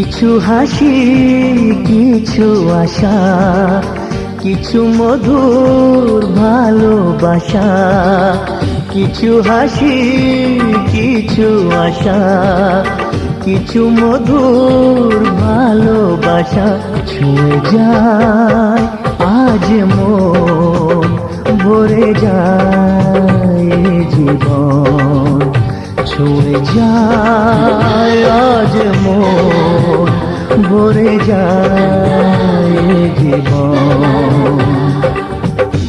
কিছু হাসি, কিছু আশা, কিছু মধুর ভালোবাসা। কিছু হাসি, কিছু আশা, কিছু মধুর ভালোবাসা। ছুঁয়ে যায় আজ মন, ভরে যায় জীবন। ছুঁয়ে যায় আজ মন, ভরে যায় জীবন।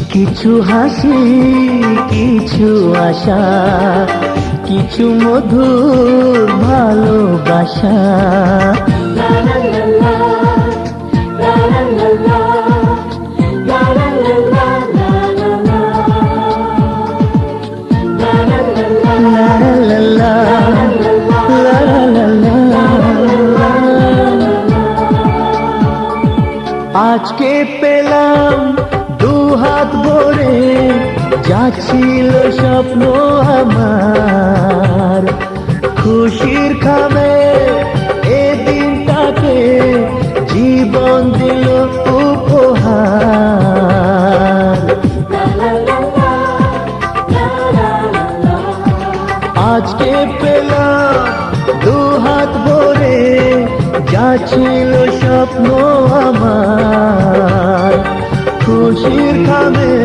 কিছু হাসি, কিছু আশা, কিছু মধুর ভালোবাসা। আজকে পেলাম দুহাত ভরে, যাচ্ছিল স্বপ্ন আমার। খুশির খামে এ দিনটাকে জীবন দিল উপহার। আজকে পেলাম দুহাত ভরে, যাচ্ছিল স্বপ্ন আমার। খুশির খামে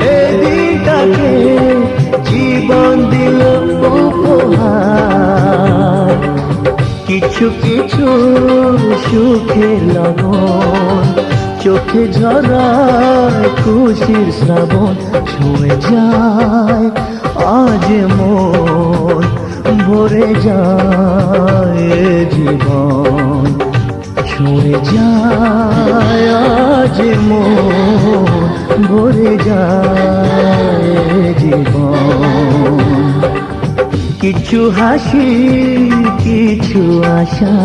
এ দিনটাকে জীবন দিল উপহার। কিছু কিছু সুখের লবণ, চোখে ঝরায় খুশির শ্রাবণ। ছুঁয়ে যায় আজ মন, ভরে যায় জীবন। ছুঁয়ে যায় আজ মন, ভরে যায় জীবন। কিছু হাসি, কিছু আশা,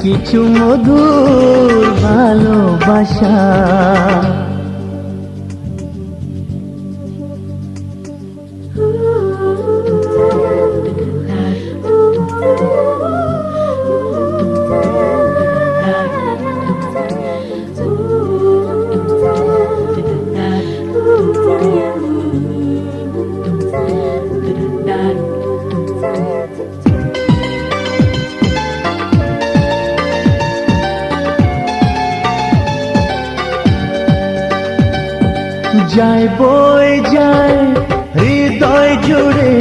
কিছু মধুর ভালোবাসা। যায় বয়ে যায় হৃদয় জুড়ে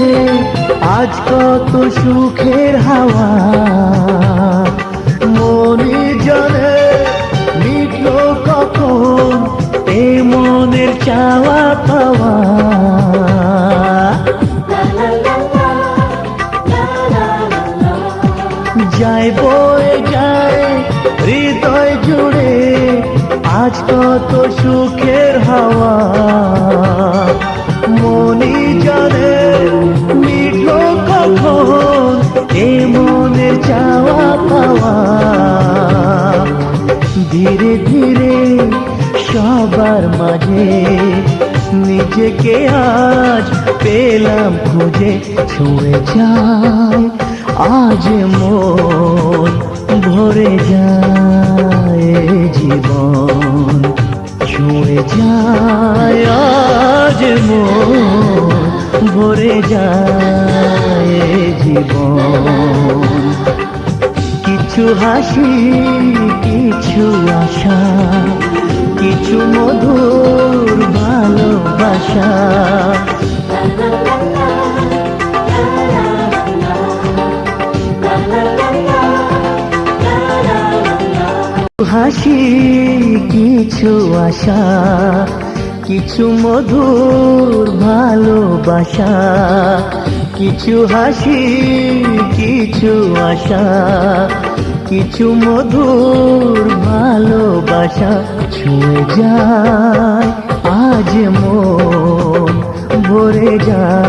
আজ কত সুখের হাওয়া। মনে জানে মিটল কখন এ মনের চাওয়া পাওয়া। যায় বয়ে যায় হৃদয় জুড়ে আজ কত সুখের হাওয়া। মনি জানে মিটল কখন এ মনের চাওয়া পাওয়া। ধীরে ধীরে সবার মাঝে নিজেকে আজ পেলাম খুঁজে। ছুঁয়ে যায় আজ মন, ভরে যায় জীবন। ছুঁয়ে যায় আজ মন, ভরে যায় জীবন। কিছু হাসি, কিছু আশা, কিছু মধুর ভালোবাসা। হাসি, কিছু আশা, কিছু মধুর ভালোবাসা। কিছু হাসি, কিছু আশা, কিছু মধুর ভালোবাসা। ছুঁয়ে যায় আজ মন, ভরে যায়